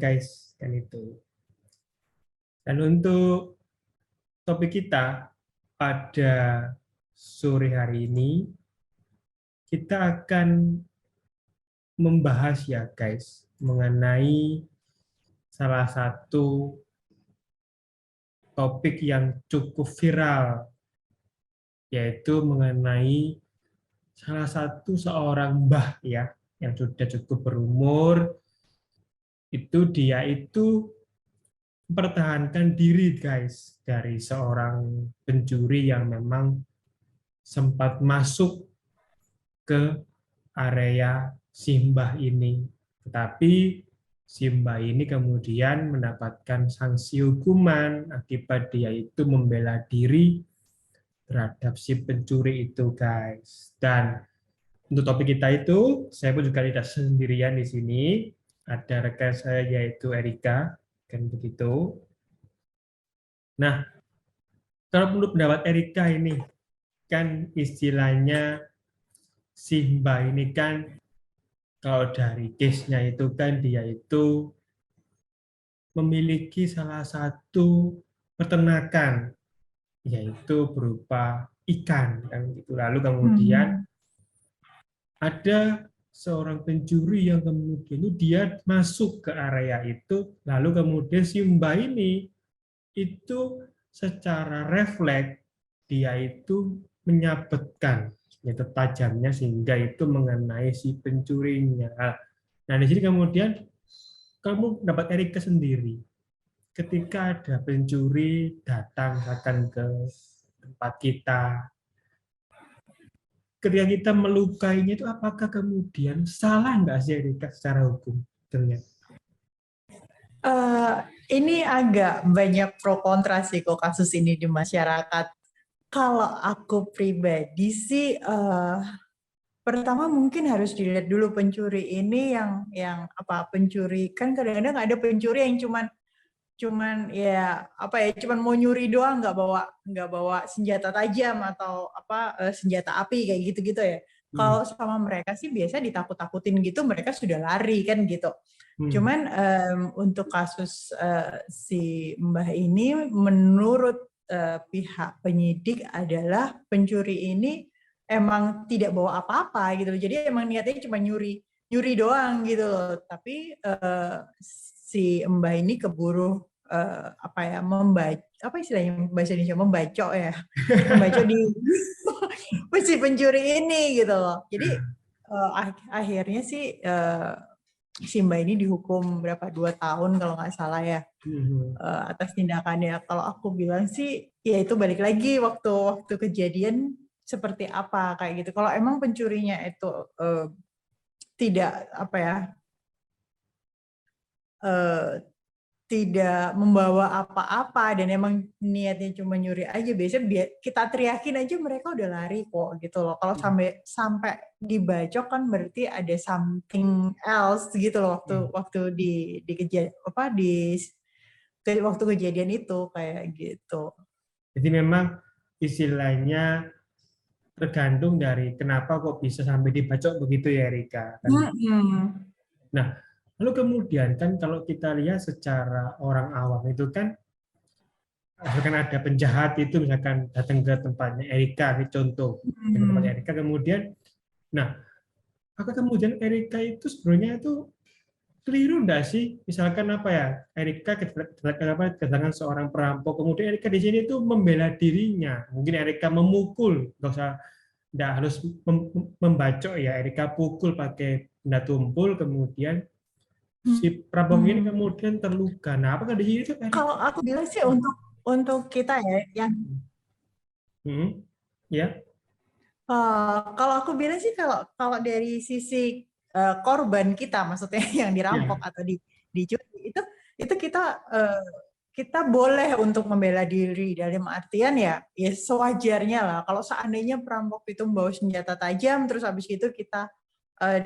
guys, kan itu. Dan untuk topik kita pada sore hari ini, kita akan membahas ya guys, mengenai salah satu topik yang cukup viral, yaitu mengenai salah satu seorang mbah ya, yang sudah cukup berumur, dia itu mempertahankan diri guys dari seorang pencuri yang memang sempat masuk ke area Simbah ini. Tetapi Simbah ini kemudian mendapatkan sanksi hukuman akibat dia itu membela diri terhadap si pencuri itu guys. Dan untuk topik kita itu, saya pun juga tidak sendirian di sini. Ada rekan saya yaitu Erika, kan begitu. Nah, kalau menurut pendapat Erika ini, kan istilahnya si Mbak ini kan, kalau dari case-nya itu kan dia itu memiliki salah satu peternakan, yaitu berupa ikan, kan gitu. Lalu kemudian ada seorang pencuri yang kemudian itu dia masuk ke area itu, lalu kemudian si Mbak ini itu secara refleks dia itu menyabetkan senjata tajamnya sehingga itu mengenai si pencurinya. Nah, di sini kemudian kamu dapat Erika sendiri. Ketika ada pencuri datang akan ke tempat kita, ketika kita melukainya itu apakah kemudian salah nggak sih Erika secara hukum? Ternyata. Ini agak banyak pro kontra sih kok kasus ini di masyarakat. Kalau aku pribadi sih, pertama mungkin harus dilihat dulu pencuri ini yang apa, pencuri kan kadang-kadang ada pencuri yang cuman ya apa ya, cuman mau nyuri doang, nggak bawa senjata tajam atau apa, senjata api kayak gitu-gitu ya. Kalau sama mereka sih biasa ditakut-takutin gitu, mereka sudah lari kan gitu. Cuman untuk kasus si Mbah ini, menurut pihak penyidik adalah pencuri ini emang tidak bawa apa-apa gitu. Jadi emang niatnya cuma nyuri doang gitu loh. Tapi si Mbah ini keburu apa ya, apa istilahnya bahasa Indonesia, membacok ya. Membacok di si pencuri ini gitu loh. Jadi akhirnya sih si Mbak ini dihukum berapa, 2 tahun kalau nggak salah ya, atas tindakannya. Kalau aku bilang sih ya itu balik lagi waktu kejadian seperti apa kayak gitu. Kalau emang pencurinya itu tidak apa ya, tidak membawa apa-apa dan emang niatnya cuma nyuri aja, biasanya kita teriakin aja mereka udah lari kok gitu loh. Kalau sampai dibacok kan berarti ada something else gitu loh waktu waktu kejadian itu kayak gitu. Jadi memang istilahnya tergantung dari kenapa kok bisa sampai dibacok begitu ya Erika. Nah, lalu kemudian kan kalau kita lihat secara orang awam itu kan, misalkan ada penjahat itu misalkan datang ke tempatnya Erika, ini contoh, ke tempatnya Erika kemudian, nah, apakah kemudian Erika itu sebenarnya itu keliru enggak sih? Misalkan apa ya, Erika kedatangan seorang perampok, kemudian Erika di sini tuh membela dirinya, mungkin Erika memukul, nggak harus membacok ya, Erika pukul pakai benda tumpul, kemudian si perampok ini kemudian terluka. Nah, apakah di sini tuh Erika? Kalau aku bilang sih untuk kita ya yang ya. Kalau aku bilang sih, kalau dari sisi korban kita, maksudnya yang dirampok atau dicuri, itu kita boleh untuk membela diri, dalam artian ya sewajarnya lah. Kalau seandainya perampok itu membawa senjata tajam, terus habis itu kita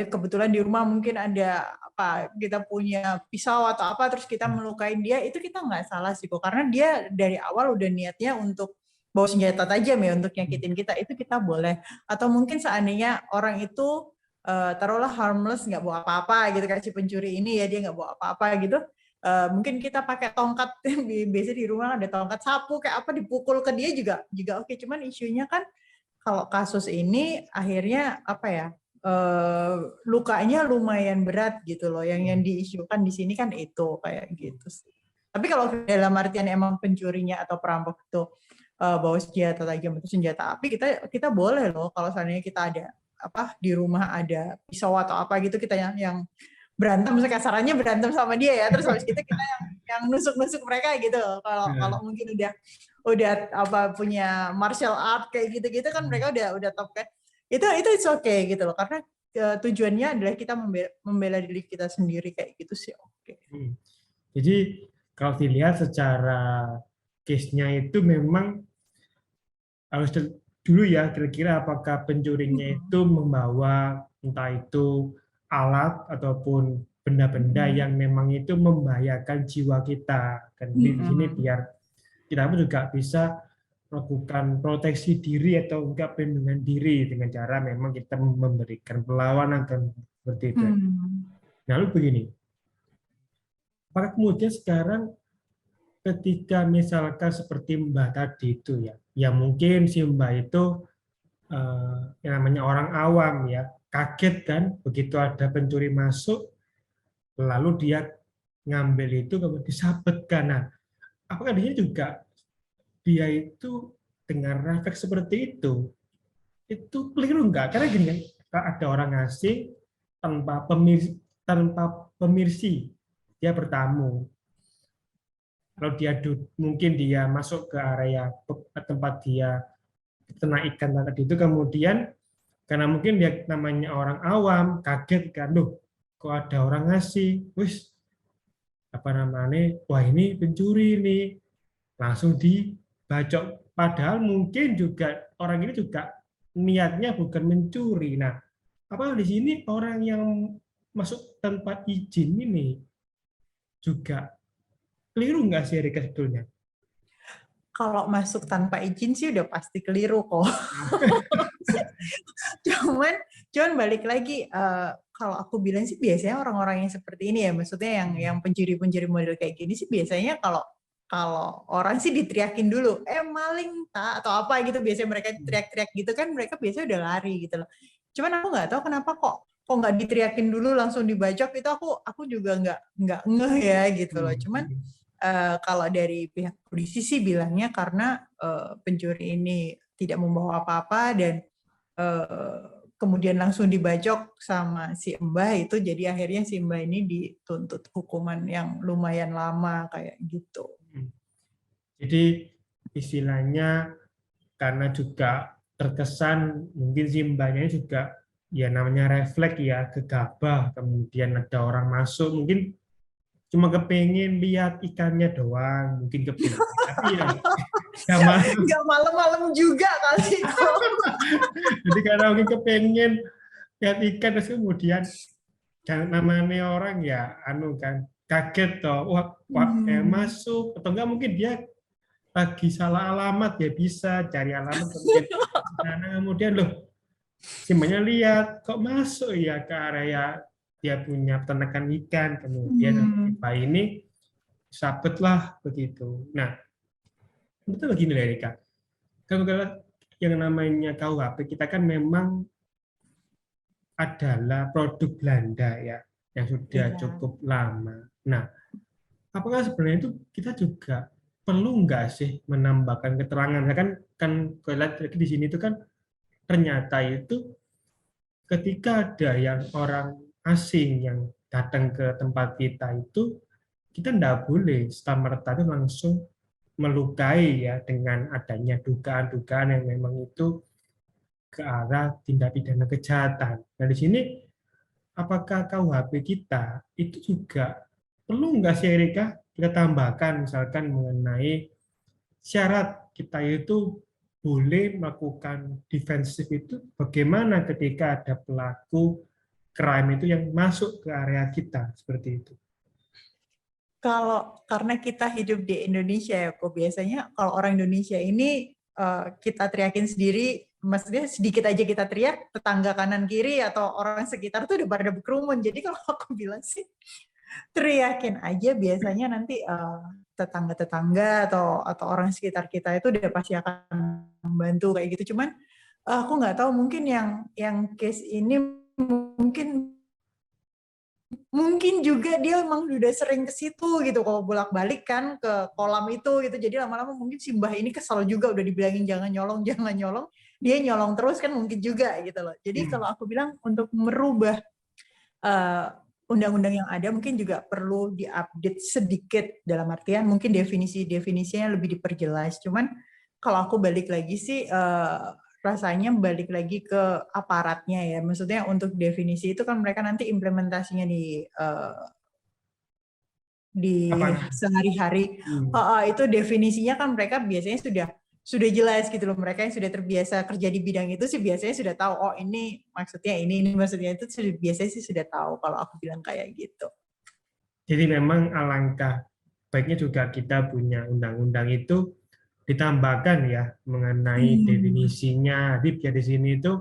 kebetulan di rumah mungkin ada apa, kita punya pisau atau apa, terus kita melukain dia, itu kita nggak salah sih kok, karena dia dari awal udah niatnya untuk bawa senjata tajam ya, untuk nyakitin kita, itu kita boleh. Atau mungkin seandainya orang itu taruhlah harmless, nggak bawa apa-apa gitu, kayak si pencuri ini ya, dia nggak bawa apa-apa gitu, mungkin kita pakai tongkat, biasa di rumah ada tongkat sapu kayak apa dipukul ke dia juga oke. Cuman isunya kan kalau kasus ini akhirnya apa ya, lukanya lumayan berat gitu loh. Yang diisukan di sini kan itu kayak gitu sih. Tapi kalau dalam artian emang pencurinya atau perampok itu bawa senjata tajam atau senjata api, kita boleh loh kalau seandainya kita ada apa di rumah ada pisau atau apa gitu, kita yang berantem, kasarannya berantem sama dia ya, terus habis itu kita yang nusuk-nusuk mereka gitu. Kalau mungkin udah apa punya martial art kayak gitu-gitu kan mereka udah top kan. Itu it's okay gitu loh, karena tujuannya adalah kita membela diri kita sendiri kayak gitu sih. Oke. Jadi kalau dilihat secara case-nya itu memang harus dulu ya, kira-kira apakah pencurinya itu membawa entah itu alat ataupun benda-benda yang memang itu membahayakan jiwa kita. Dan di sini biar kita pun juga bisa melakukan proteksi diri atau enggak perlindungan diri dengan cara memang kita memberikan perlawanan dan seperti itu. Nah, lalu begini, apakah kemudian sekarang ketika misalkan seperti Mbak tadi itu ya mungkin si Mbak itu yang namanya orang awam ya, kaget kan begitu ada pencuri masuk, lalu dia ngambil itu kemudian disabetkan. Nah, apakah dia juga dia itu dengan refleks seperti itu keliru enggak? Karena gini kan, ada orang asing tanpa pemirsi, dia bertamu. Kalau dia mungkin dia masuk ke area tempat dia ternak ikan tadi itu, kemudian karena mungkin dia namanya orang awam, kaget kan, loh kok ada orang asing, wis apa namanya, wah ini pencuri nih, langsung dibacok. Padahal mungkin juga orang ini juga niatnya bukan mencuri. Nah, apa di sini orang yang masuk tanpa izin ini juga keliru nggak sih Rika sebetulnya? Kalau masuk tanpa izin sih udah pasti keliru kok. cuman balik lagi, kalau aku bilang sih biasanya orang-orang yang seperti ini ya, maksudnya yang pencuri-pencuri model kayak gini sih biasanya kalau orang sih diteriakin dulu, maling tak atau apa gitu, biasanya mereka teriak-teriak gitu kan, mereka biasanya udah lari gitu loh. Cuman aku nggak tahu kenapa kok nggak diteriakin dulu langsung dibacok, itu aku juga nggak ngeh ya gitu loh. Cuman kalau dari pihak polisi sih bilangnya karena pencuri ini tidak membawa apa-apa dan kemudian langsung dibacok sama si Mbah itu, jadi akhirnya si Mbah ini dituntut hukuman yang lumayan lama kayak gitu. Jadi istilahnya karena juga terkesan mungkin si Mbahnya juga ya namanya refleks ya, gegabah, kemudian ada orang masuk mungkin cuma kepengen lihat ikannya doang, mungkin kepengen. Tapi ya nggak malam-malam juga kali. Jadi karena mungkin kepengen lihat ikan, terus kemudian namanya orang ya kan kaget toh, wah masuk, atau enggak mungkin dia lagi salah alamat, ya bisa cari alamat kemudian loh simbahnya lihat kok masuk ya ke area dia punya peternakan ikan, kemudian tiba ini sabet lah begitu. Nah, betul begini lah Erika, kalau yang namanya KUHP kita kan memang adalah produk Belanda ya, yang sudah cukup lama. Nah, apakah sebenarnya itu kita juga perlu nggak sih menambahkan keterangan? Kan di sini itu kan ternyata itu ketika ada yang orang asing yang datang ke tempat kita itu, kita tidak boleh serta-merta itu langsung melukai ya dengan adanya dugaan-dugaan yang memang itu ke arah tindak pidana kejahatan. Nah di sini apakah KUHP kita itu juga perlu nggak sih Erika kita tambahkan misalkan mengenai syarat kita itu boleh melakukan defensif itu bagaimana ketika ada pelaku crime itu yang masuk ke area kita seperti itu? Karena kita hidup di Indonesia ya, kok biasanya kalau orang Indonesia ini kita teriakin sendiri, maksudnya sedikit aja kita teriak, tetangga kanan kiri atau orang sekitar tuh udah pada berkerumun. Jadi kalau aku bilang sih teriakin aja biasanya nanti tetangga-tetangga atau orang sekitar kita itu udah pasti akan membantu kayak gitu. Cuman aku nggak tahu, mungkin yang case ini mungkin juga dia emang udah sering ke situ gitu, kalau bolak-balik kan ke kolam itu gitu. Jadi lama-lama mungkin si Mbah ini kesal juga, udah dibilangin jangan nyolong, dia nyolong terus kan, mungkin juga gitu loh. Jadi kalau aku bilang untuk merubah undang-undang yang ada mungkin juga perlu diupdate sedikit, dalam artian mungkin definisinya lebih diperjelas. Cuman kalau aku balik lagi sih rasanya balik lagi ke aparatnya ya. Maksudnya untuk definisi itu kan mereka nanti implementasinya di Apa? sehari-hari. Itu definisinya kan mereka biasanya sudah jelas gitu loh. Mereka yang sudah terbiasa kerja di bidang itu sih biasanya sudah tahu, oh ini maksudnya ini maksudnya itu, biasanya sih sudah tahu kalau aku bilang kayak gitu. Jadi memang alangkah baiknya juga kita punya undang-undang itu ditambahkan ya mengenai definisinya. Jadi biar di sini itu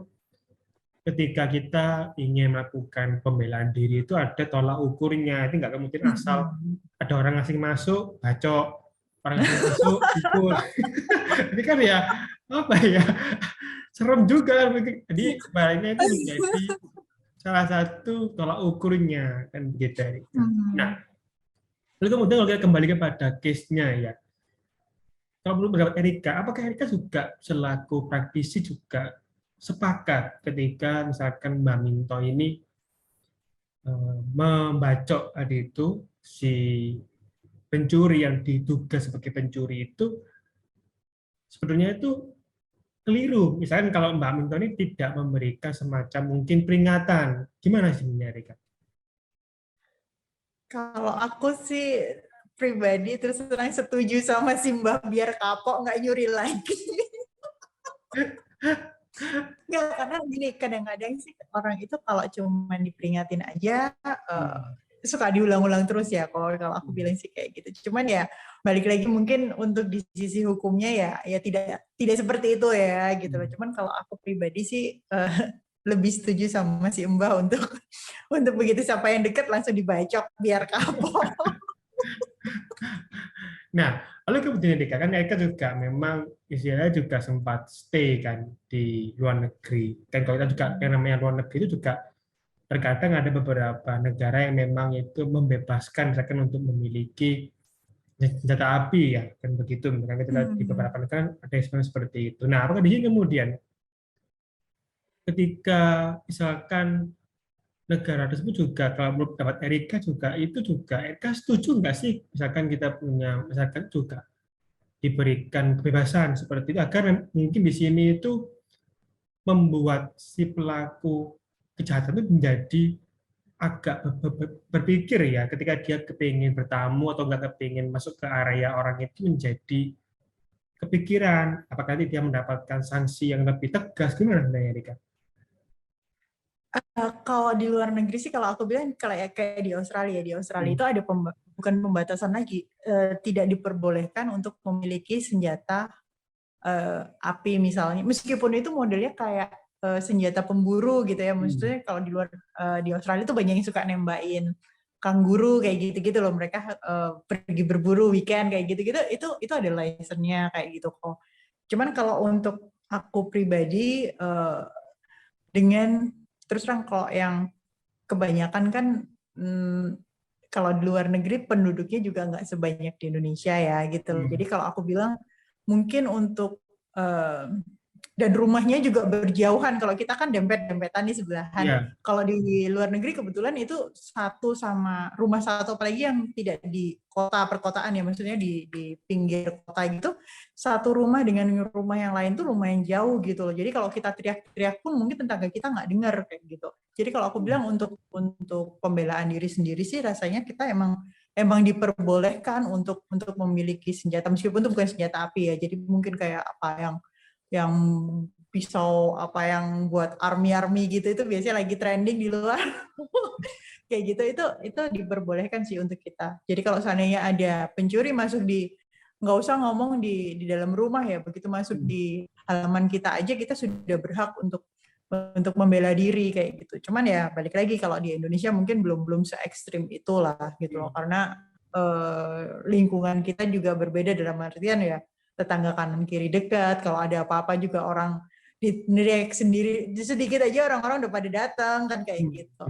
ketika kita ingin melakukan pembelaan diri itu ada tolak ukurnya. Itu nggak kemudian asal ada orang asing masuk, bacok, orang asing masuk, pukul. Ini kan ya apa ya, serem juga. Jadi sebaliknya itu menjadi salah satu tolak ukurnya kan begitu. Nah, lalu kemudian kalau kita kembali kepada case-nya ya, kalau menurut pendapat Erika, apakah Erika juga selaku praktisi juga sepakat ketika misalkan Mbak Minto ini membacok tadi itu si pencuri yang diduga sebagai pencuri itu sebenarnya itu keliru. Misalkan kalau Mbak Minto ini tidak memberikan semacam mungkin peringatan, gimana sih Erika? Kalau aku sih pribadi terus terang setuju sama si Mbah biar kapok nggak nyuri lagi. Nggak, karena gini, kadang-kadang sih orang itu kalau cuma diperingatin aja suka diulang-ulang terus ya, kalau aku bilang sih kayak gitu. Cuman ya balik lagi mungkin untuk di sisi hukumnya ya tidak seperti itu ya gitu loh. Cuman kalau aku pribadi sih lebih setuju sama si Mbah untuk begitu siapa yang deket langsung dibacok biar kapok. Nah, lalu kemudian kan Eka juga memang istilahnya juga sempat stay kan di luar negeri. Kan kalau kita juga yang namanya luar negeri itu juga terkadang ada beberapa negara yang memang itu membebaskan misalkan untuk memiliki senjata api ya, kan begitu. Misalkan kita di beberapa negara ada yang seperti itu. Nah, apakah di sini kemudian ketika misalkan negara tersebut juga kalau menurut pendapat Erika juga itu juga Erika setuju nggak sih misalkan kita punya misalkan juga diberikan kebebasan seperti itu agar mungkin di sini itu membuat si pelaku kejahatan itu menjadi agak berpikir ya ketika dia kepingin bertamu atau nggak kepingin masuk ke area orang itu menjadi kepikiran apakah nanti dia mendapatkan sanksi yang lebih tegas gimana sebenarnya Erika? Kalau di luar negeri sih kalau aku bilang kayak di Australia itu ada bukan pembatasan lagi, tidak diperbolehkan untuk memiliki senjata api misalnya, meskipun itu modelnya kayak senjata pemburu gitu ya. Maksudnya kalau di Australia itu banyak yang suka nembakin kanguru kayak gitu-gitu loh, mereka pergi berburu weekend kayak gitu-gitu, itu ada license-nya kayak gitu kok. Cuman kalau untuk aku pribadi dengan terus terang kalau yang kebanyakan kan kalau di luar negeri penduduknya juga nggak sebanyak di Indonesia ya gitu loh. Jadi kalau aku bilang mungkin untuk dan rumahnya juga berjauhan. Kalau kita kan dempet-dempetan di sebelahan. Yeah. Kalau di luar negeri kebetulan itu satu sama rumah satu, apalagi yang tidak di kota perkotaan ya, maksudnya di pinggir kota gitu, satu rumah dengan rumah yang lain tuh lumayan jauh gitu loh. Jadi kalau kita teriak-teriak pun mungkin tetangga kita nggak dengar kayak gitu. Jadi kalau aku bilang untuk pembelaan diri sendiri sih rasanya kita emang diperbolehkan untuk memiliki senjata, meskipun itu bukan senjata api ya. Jadi mungkin kayak apa yang pisau apa yang buat army gitu, itu biasanya lagi trending di luar. Kayak gitu, itu diperbolehkan sih untuk kita. Jadi kalau seandainya ada pencuri masuk nggak usah ngomong di dalam rumah ya, begitu masuk di halaman kita aja kita sudah berhak untuk untuk membela diri kayak gitu. Cuman ya balik lagi kalau di Indonesia mungkin belum se ekstrim itulah gitu loh, karena lingkungan kita juga berbeda dalam artian ya tetangga kanan kiri dekat, kalau ada apa-apa juga orang direct sendiri, sedikit aja orang-orang udah pada datang kan kayak gitu.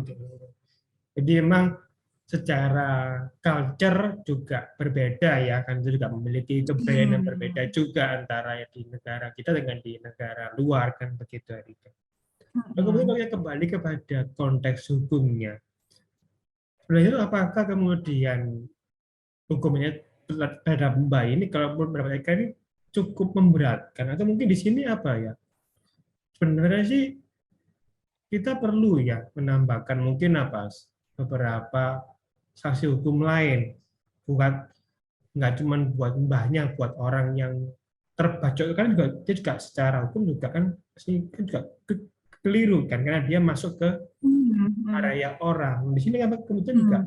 Jadi memang secara culture juga berbeda ya, kan itu juga memiliki kebudayaan yang berbeda juga antara di negara kita dengan di negara luar kan begitu Erika. Kemudian kalau kita kembali kepada konteks hukumnya, sebenarnya apakah kemudian hukumnya terhadap Mbak ini kalau menurut mereka ini cukup memberatkan atau mungkin di sini apa ya? Sebenarnya sih kita perlu ya menambahkan mungkin apa beberapa sanksi hukum lain, buat nggak cuma buat mbahnya, buat orang yang terbacok kan juga dia juga secara hukum juga kan pasti kan juga keliru kan karena dia masuk ke area orang. Di sini kan kemudian juga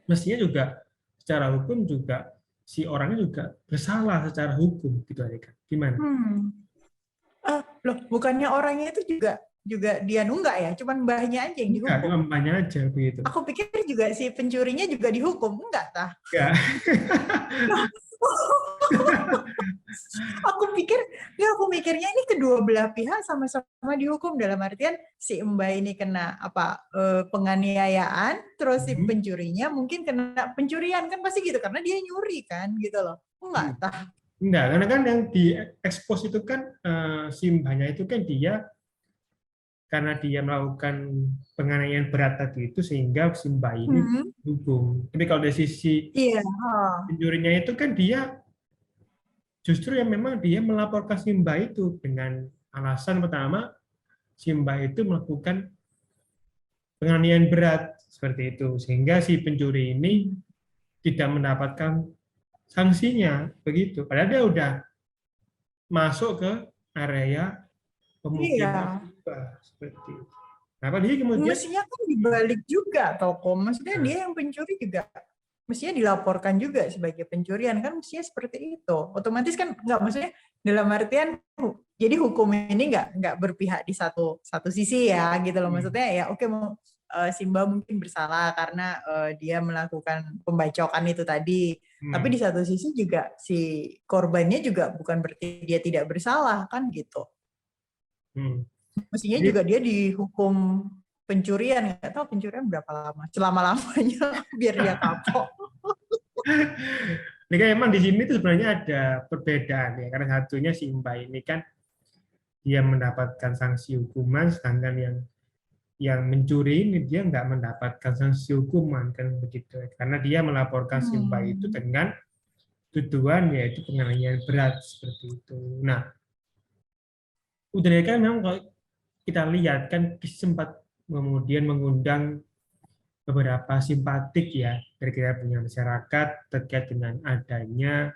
mestinya juga secara hukum juga si orangnya juga bersalah secara hukum gitu aja kan. Gimana? Loh, bukannya orangnya itu juga dia nunggak ya, cuman mbahnya aja yang dihukum. Enggak, mbahnya aja begitu. Aku pikir juga si pencurinya juga dihukum, enggak tah? Enggak. aku mikirnya ini kedua belah pihak sama-sama dihukum dalam artian si mbah ini kena penganiayaan, terus si pencurinya mungkin kena pencurian kan pasti gitu karena dia nyuri kan gitu loh. Enggak tah? Enggak, karena kan yang diekspos itu kan si mbahnya itu kan dia karena dia melakukan penganiayaan berat tadi itu sehingga si mbah ini dihukum. Tapi kalau dari sisi pencurinya itu kan dia justru yang memang dia melaporkan si mbah itu dengan alasan pertama si mbah itu melakukan penganiayaan berat seperti itu sehingga si pencuri ini tidak mendapatkan sanksinya begitu. Padahal dia udah masuk ke area pemukiman seperti itu. Kenapa dia kemudian? Mestinya kan dibalik juga, Toko. Maksudnya dia yang pencuri juga mestinya dilaporkan juga sebagai pencurian kan mestinya seperti itu. Otomatis kan nggak maksudnya dalam artian jadi hukum ini nggak berpihak di satu sisi ya gitu loh. Maksudnya ya oke Simba mungkin bersalah karena dia melakukan pembacokan itu tadi. Tapi di satu sisi juga si korbannya juga bukan berarti dia tidak bersalah kan gitu. Mestinya juga dia dihukum pencurian, nggak tahu pencurian berapa lama, selama-lamanya biar dia kapok. Ini kan memang di sini tuh sebenarnya ada perbedaan ya, karena satunya si Mbak ini kan dia mendapatkan sanksi hukuman, sedangkan yang mencuri ini dia nggak mendapatkan sanksi hukuman kan begitu, karena dia melaporkan si Mbak itu dengan tuduhan yaitu penganiayaan berat seperti itu. Nah, udah kan memang kalau kita lihat kan sempat kemudian mengundang beberapa simpatik ya dari kita punya masyarakat terkait dengan adanya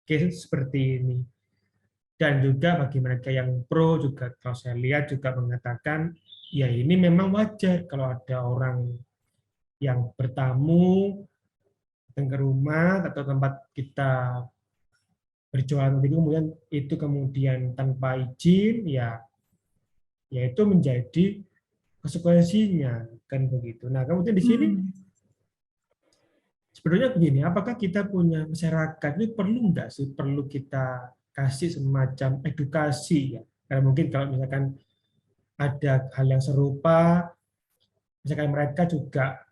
case seperti ini. Dan juga bagi mereka yang pro juga kalau saya lihat juga mengatakan ya ini memang wajar kalau ada orang yang bertamu datang ke rumah atau tempat kita berjualan itu kemudian tanpa izin ya itu menjadi konsekuensinya kan begitu. Nah, kemudian di sini sebenarnya begini, apakah kita punya masyarakat ini perlu nggak sih perlu kita kasih semacam edukasi ya? Karena mungkin kalau misalkan ada hal yang serupa, misalkan mereka juga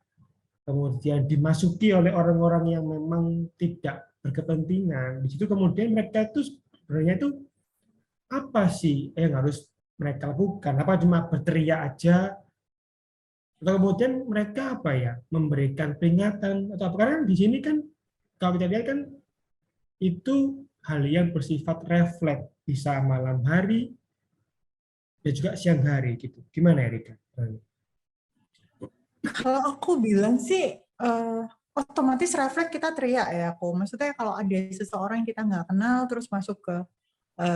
kemudian dimasuki oleh orang-orang yang memang tidak berkepentingan, di situ kemudian mereka itu sebenarnya itu apa sih yang harus mereka lakukan? Apa cuma berteriak aja? Atau kemudian mereka apa ya memberikan peringatan atau apa? Karena di sini kan kalau kita lihat kan itu hal yang bersifat refleks bisa malam hari dan juga siang hari gitu. Gimana Erika? Kalau aku bilang sih otomatis refleks kita teriak ya aku. Maksudnya kalau ada seseorang yang kita nggak kenal terus masuk ke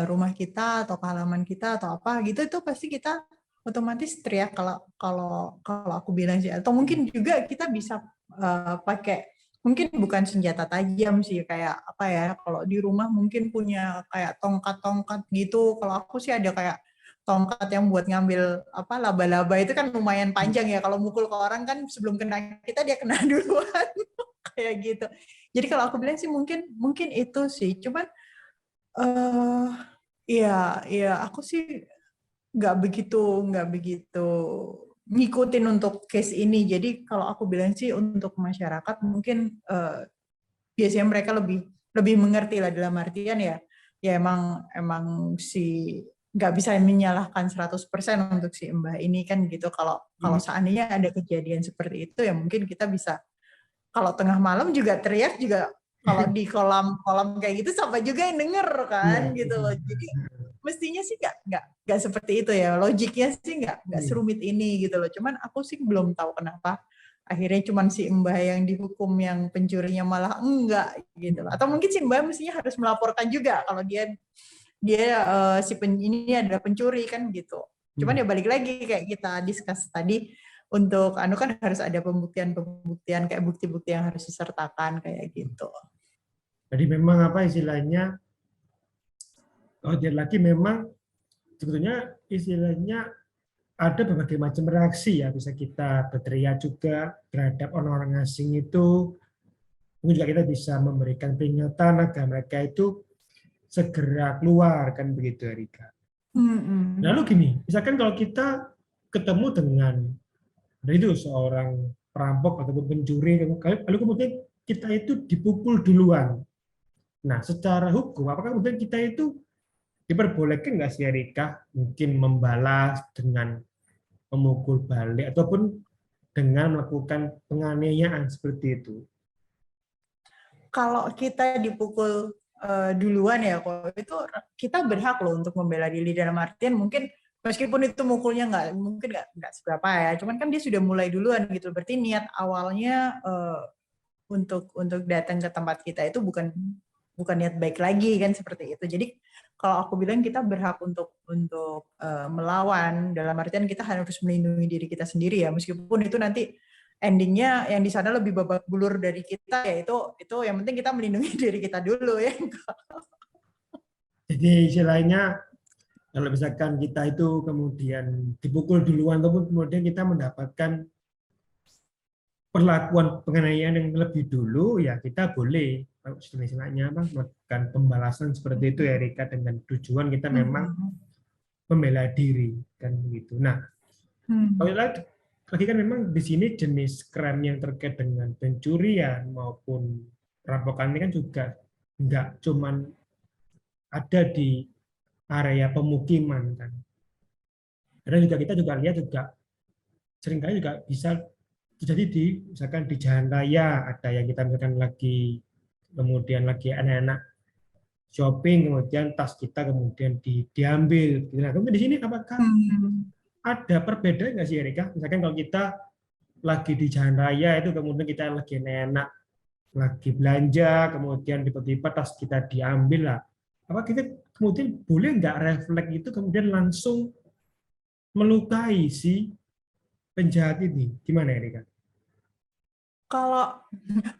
rumah kita atau ke halaman kita atau apa gitu itu pasti kita otomatis teriak kalau aku bilang sih, atau mungkin juga kita bisa pakai mungkin bukan senjata tajam sih kayak apa ya, kalau di rumah mungkin punya kayak tongkat-tongkat gitu. Kalau aku sih ada kayak tongkat yang buat ngambil apa laba-laba itu kan lumayan panjang ya. Kalau mukul ke orang kan sebelum kena kita dia kena duluan kayak gitu. Jadi kalau aku bilang sih mungkin itu sih. Cuman iya aku sih nggak begitu ngikutin untuk case ini. Jadi kalau aku bilang sih untuk masyarakat mungkin biasanya mereka lebih lebih mengerti lah dalam artian ya emang si nggak bisa menyalahkan 100% untuk si Mbah ini kan gitu. Kalau seandainya ada kejadian seperti itu ya mungkin kita bisa kalau tengah malam juga teriak juga kalau di kolam kayak gitu siapa juga yang denger kan gitu loh. Jadi mestinya sih nggak seperti itu ya. Logiknya sih nggak serumit ini gitu loh. Cuman aku sih belum tahu kenapa akhirnya cuman si Mbah yang dihukum yang pencurinya malah enggak gitu loh. Atau mungkin si Mbah mestinya harus melaporkan juga kalau dia ini adalah pencuri kan gitu. Cuman ya balik lagi kayak kita discuss tadi untuk kan harus ada pembuktian kayak bukti-bukti yang harus disertakan kayak gitu. Jadi memang apa istilahnya? Dia lagi memang sebetulnya istilahnya ada berbagai macam reaksi ya, bisa kita berteriak juga terhadap orang-orang asing itu, mungkin juga kita bisa memberikan peringatan agar mereka itu segera keluar kan begitu Erika. Lalu gini, misalkan kalau kita ketemu dengan itu seorang perampok ataupun pencuri, lalu kemudian kita itu dipukul duluan. Nah, secara hukum, apakah kemudian kita itu diperbolehkan nggak sih Erika mungkin membalas dengan memukul balik ataupun dengan melakukan penganiayaan seperti itu? Kalau kita dipukul duluan ya, kok itu kita berhak loh untuk membela diri dalam artian mungkin meskipun itu mukulnya nggak seberapa ya, cuman kan dia sudah mulai duluan gitu. Berarti niat awalnya untuk datang ke tempat kita itu bukan niat baik lagi kan seperti itu. Jadi kalau aku bilang kita berhak untuk melawan dalam artian kita harus melindungi diri kita sendiri ya, meskipun itu nanti endingnya yang di sana lebih babak belur dari kita ya itu yang penting kita melindungi diri kita dulu ya. Jadi istilahnya kalau misalkan kita itu kemudian dipukul duluan ataupun kemudian kita mendapatkan perlakuan penganiayaan yang lebih dulu, ya kita boleh istilahnya melakukan pembalasan seperti itu ya Erika, dengan tujuan kita memang membela diri kan begitu. Nah, kalau lagi kan memang di sini jenis crime yang terkait dengan pencurian maupun perampokan ini kan juga nggak cuman ada di area pemukiman kan. Karena juga kita juga lihat juga seringkali juga bisa terjadi di misalkan di jalan raya, ada yang kita misalkan lagi kemudian lagi anak-anak shopping kemudian tas kita kemudian diambil. Nah, kemudian di sini apakah ada perbedaan nggak sih Erika? Misalkan kalau kita lagi di jalan raya itu kemudian kita lagi enak lagi belanja kemudian tiba-tiba tas kita diambil lah, apa kita kemudian boleh nggak refleks itu kemudian langsung melukai si penjahat ini? Gimana Erika? Kalau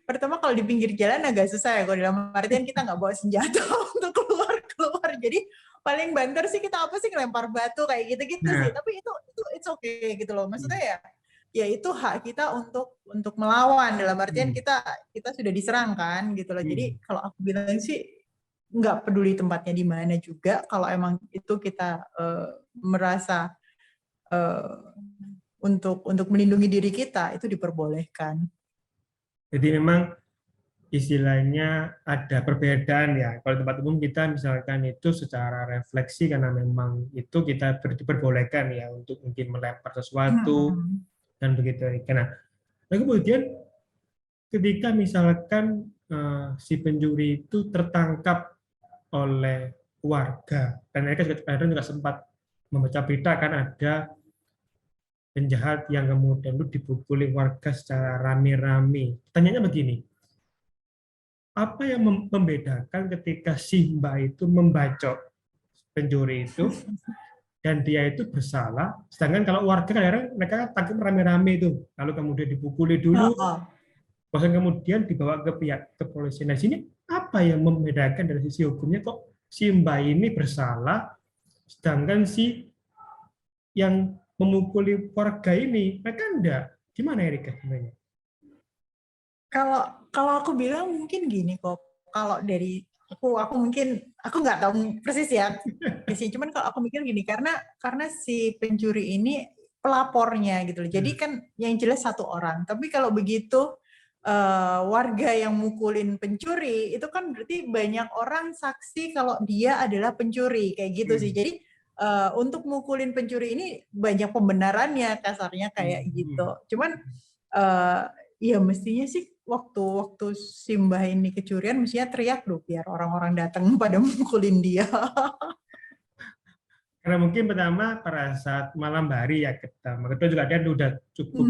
pertama kalau di pinggir jalan agak susah ya, kalau dalam artian kita nggak bawa senjata untuk keluar. Jadi paling banter sih kita apa sih ngelempar batu kayak gitu-gitu sih. Tapi itu it's okay gitu loh. Maksudnya ya itu hak kita untuk melawan dalam artian kita sudah diserang kan gitu loh. Jadi kalau aku bilang sih nggak peduli tempatnya di mana juga, kalau emang itu kita merasa untuk melindungi diri kita itu diperbolehkan. Jadi memang istilahnya ada perbedaan ya. Kalau tempat umum kita misalkan itu secara refleksi karena memang itu kita diperbolehkan ya untuk mungkin melempar sesuatu dan begitu. Nah, kemudian ketika misalkan si pencuri itu tertangkap oleh warga dan mereka juga sempat membaca berita kan ada penjahat yang kemudian itu dipukuli warga secara rame-rame. Pertanyaannya begini, apa yang membedakan ketika si Mbak itu membacok pencuri itu dan dia itu bersalah, sedangkan kalau warga kadang mereka tangkap rame-rame itu, lalu kemudian dipukuli dulu, bahkan kemudian dibawa ke pihak kepolisian. Nah, sini apa yang membedakan dari sisi hukumnya kok si Mbak ini bersalah, sedangkan si yang memukuli warga ini, mereka enggak. Gimana Erika sebenarnya? Kalau aku bilang mungkin gini kok. Kalau dari aku mungkin aku nggak tahu persis ya. Cuman kalau aku mikir gini karena si pencuri ini pelapornya gitu loh. Jadi kan yang jelas satu orang. Tapi kalau begitu warga yang mukulin pencuri itu kan berarti banyak orang saksi kalau dia adalah pencuri kayak gitu sih. Jadi untuk mukulin pencuri ini banyak pembenarannya kasarnya kayak gitu. Cuman ya mestinya sih waktu Simbah ini kecurian mestinya teriak loh biar orang-orang datang pada mukulin dia. Karena mungkin pertama pada saat malam hari ya kedua juga dia udah cukup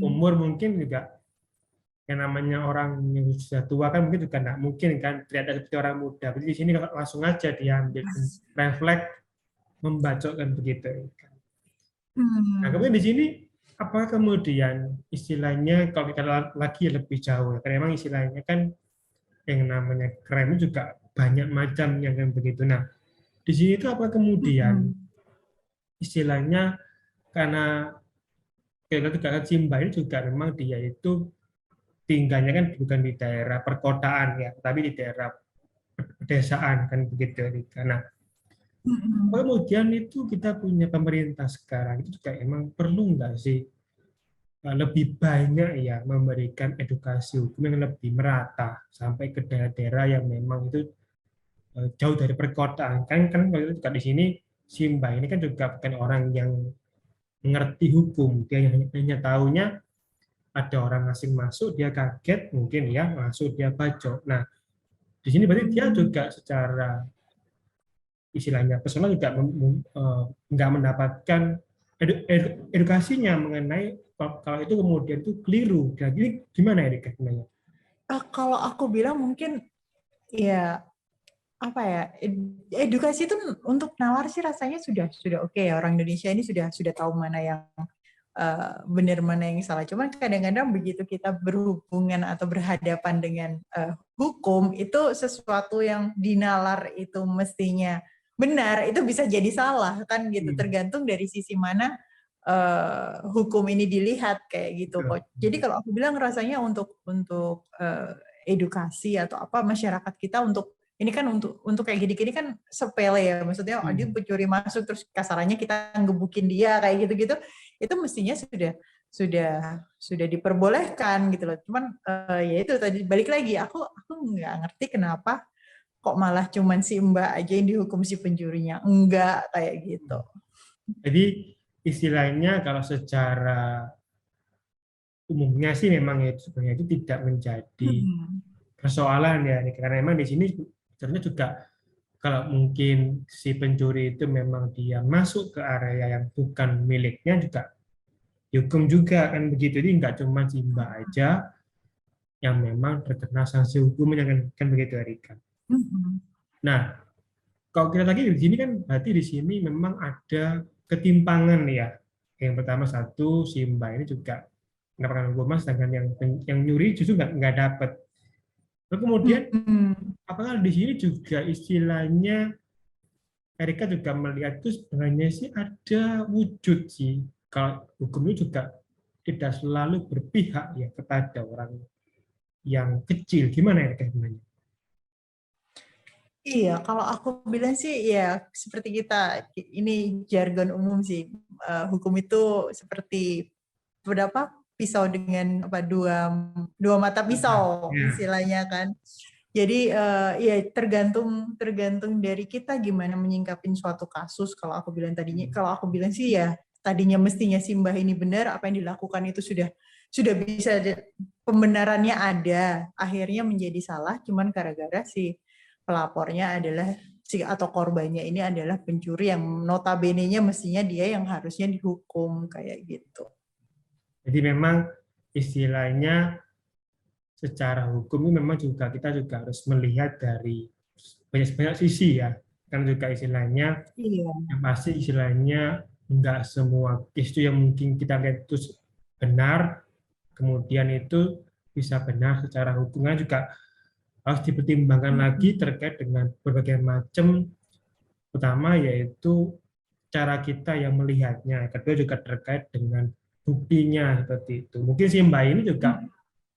umur, mungkin juga yang namanya orang yang sudah tua kan mungkin juga nggak mungkin kan tidak seperti orang muda. Jadi di sini langsung aja diambil refleks membacokkan begitu. Nah kemudian di sini apa kemudian istilahnya kalau kita lagi lebih jauh, karena memang istilahnya kan yang namanya krem juga banyak macam yang begitu. Nah di sini itu apa kemudian istilahnya karena kita Simba ini juga memang dia itu tinggalnya kan bukan di daerah perkotaan ya, tapi di daerah pedesaan kan begitu. Karena kemudian itu kita punya pemerintah sekarang itu juga emang perlu nggak sih lebih banyak ya memberikan edukasi hukum yang lebih merata sampai ke daerah-daerah yang memang itu jauh dari perkotaan. Kan kalau itu juga di sini Simba ini kan juga bukan orang yang mengerti hukum, dia hanya tahunya ada orang asing masuk, dia kaget mungkin ya, masuk dia bacok. Nah, di sini berarti dia juga secara istilahnya personal juga nggak mendapatkan edukasinya mengenai kalau itu kemudian itu keliru. Jadi gimana Erika sebenarnya? Kalau aku bilang mungkin ya apa ya edukasi itu untuk nalar sih rasanya sudah oke ya, orang Indonesia ini sudah tahu mana yang benar mana yang salah. Cuman kadang-kadang begitu kita berhubungan atau berhadapan dengan hukum itu sesuatu yang dinalar itu mestinya benar itu bisa jadi salah kan gitu, tergantung dari sisi mana hukum ini dilihat kayak gitu kok. Jadi kalau aku bilang rasanya untuk edukasi atau apa masyarakat kita untuk ini kan untuk kayak gini-gini kan sepele ya, maksudnya dia pencuri masuk terus kasarannya kita ngebukin dia kayak gitu-gitu, itu mestinya sudah diperbolehkan gitu loh. Cuman ya itu tadi balik lagi aku nggak ngerti kenapa kok malah cuman si Mbak aja yang dihukum si pencurinya enggak kayak gitu. Jadi istilahnya kalau secara umumnya sih memang itu sebenarnya itu tidak menjadi persoalan ya, karena memang di sini sebenarnya juga kalau mungkin si pencuri itu memang dia masuk ke area yang bukan miliknya juga dihukum juga kan begitu. Jadi nggak cuma si Mbak aja yang memang terkena sanksi hukumnya kan begitu Erika. Nah kalau kita lagi di sini kan berarti di sini memang ada ketimpangan ya. Yang pertama satu si Mbak ini juga mendapatkan hukuman sedangkan yang nyuri justru nggak dapat. Lalu kemudian apakah di sini juga istilahnya Erika juga melihat itu sebenarnya sih ada wujud sih kalau hukumnya juga tidak selalu berpihak ya kepada orang yang kecil. Gimana Erika sebenarnya? Iya, kalau aku bilang sih ya seperti kita ini jargon umum sih, hukum itu seperti berapa pisau dengan apa dua mata pisau istilahnya kan. Jadi ya tergantung dari kita gimana menyingkapin suatu kasus. Kalau aku bilang sih ya tadinya mestinya Simbah ini benar, apa yang dilakukan itu sudah bisa pembenarannya ada, akhirnya menjadi salah cuman gara-gara si pelapornya adalah atau korbannya ini adalah pencuri yang notabene-nya mestinya dia yang harusnya dihukum kayak gitu. Jadi memang istilahnya secara hukum ini memang juga kita juga harus melihat dari banyak sisi ya. Kan juga istilahnya yang pasti istilahnya enggak semua isu yang mungkin kita lihat itu benar, kemudian itu bisa benar secara hukumnya juga harus dipertimbangkan lagi terkait dengan berbagai macam, pertama yaitu cara kita yang melihatnya. Kedua juga terkait dengan buktinya seperti itu. Mungkin si Mbak ini juga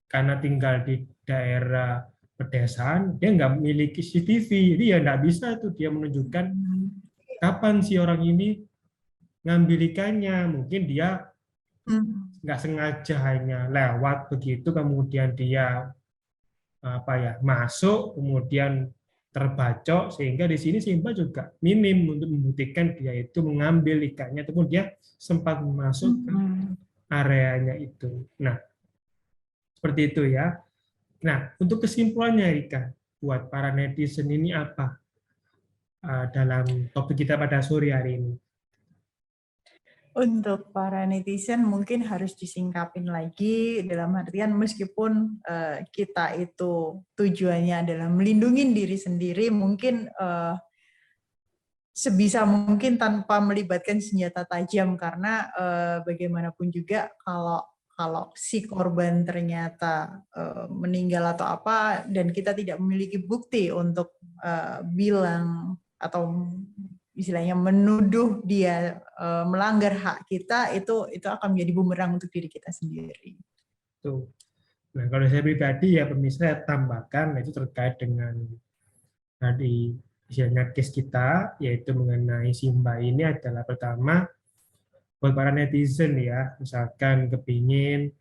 karena tinggal di daerah pedesaan, dia nggak memiliki CCTV, jadi ya nggak bisa tuh dia menunjukkan kapan si orang ini ngambil ikannya. Mungkin dia nggak sengaja hanya lewat begitu, kemudian dia masuk, kemudian terbacok, sehingga di sini Simba juga minim untuk membuktikan dia itu mengambil ikannya ataupun dia sempat masuk ke areanya itu. Nah, seperti itu ya. Nah, untuk kesimpulannya Rika, buat para netizen ini apa dalam topik kita pada sore hari ini? Untuk para netizen mungkin harus disingkapin lagi, dalam artian meskipun kita itu tujuannya adalah melindungi diri sendiri, mungkin sebisa mungkin tanpa melibatkan senjata tajam, karena bagaimanapun juga kalau si korban ternyata meninggal atau apa dan kita tidak memiliki bukti untuk bilang atau istilahnya menuduh dia melanggar hak kita, itu akan menjadi bumerang untuk diri kita sendiri. Tuh. Nah, kalau saya pribadi ya pemirsa, saya tambahkan itu terkait dengan tadi istilahnya case kita, yaitu mengenai Simba ini adalah pertama buat para netizen ya, misalkan kepingin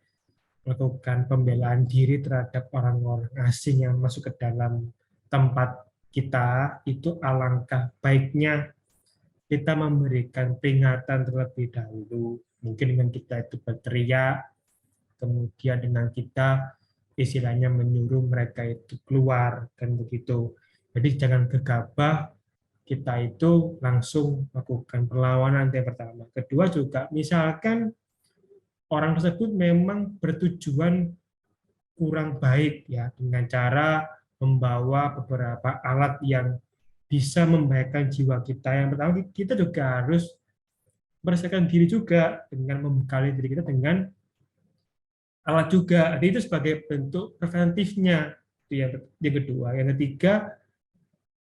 melakukan pembelaan diri terhadap orang-orang asing yang masuk ke dalam tempat kita, itu alangkah baiknya kita memberikan peringatan terlebih dahulu. Mungkin dengan kita itu berteriak, kemudian dengan kita istilahnya menyuruh mereka itu keluar, kan begitu. Jadi jangan gegabah, kita itu langsung melakukan perlawanan yang pertama. Kedua juga, misalkan orang tersebut memang bertujuan kurang baik ya, dengan cara membawa beberapa alat yang bisa membahayakan jiwa kita. Yang pertama, kita juga harus mempersiapkan diri juga dengan membekali diri kita dengan alat juga. Jadi itu sebagai bentuk preventifnya. Itu yang kedua. Yang ketiga,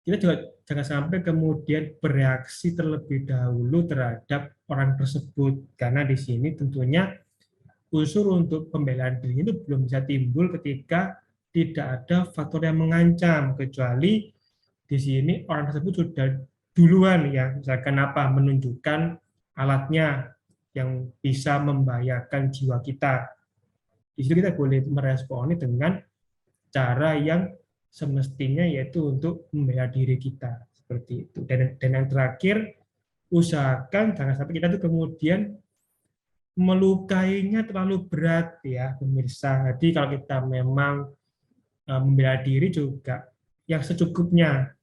kita juga jangan sampai kemudian bereaksi terlebih dahulu terhadap orang tersebut. Karena di sini tentunya unsur untuk pembelaan diri itu belum bisa timbul ketika tidak ada faktor yang mengancam, kecuali di sini orang tersebut sudah duluan ya, misalkan menunjukkan alatnya yang bisa membahayakan jiwa kita. Di situ kita boleh meresponi dengan cara yang semestinya, yaitu untuk membela diri kita seperti itu. Dan yang terakhir, usahakan jangan sampai kita tuh kemudian melukainya terlalu berat ya pemirsa. Jadi kalau kita memang membela diri juga yang secukupnya,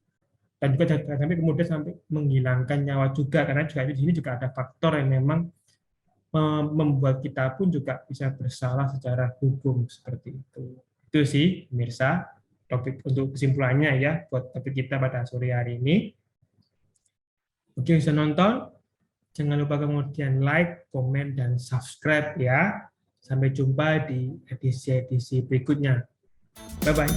dan juga jangan sampai kemudian sampai menghilangkan nyawa juga, karena juga di sini juga ada faktor yang memang membuat kita pun juga bisa bersalah secara hukum seperti itu. Itu sih pemirsa topik untuk kesimpulannya ya buat topik kita pada sore hari ini. Oke, bisa nonton, jangan lupa kemudian like, komen, dan subscribe ya. Sampai jumpa di edisi-edisi berikutnya. Bye-bye.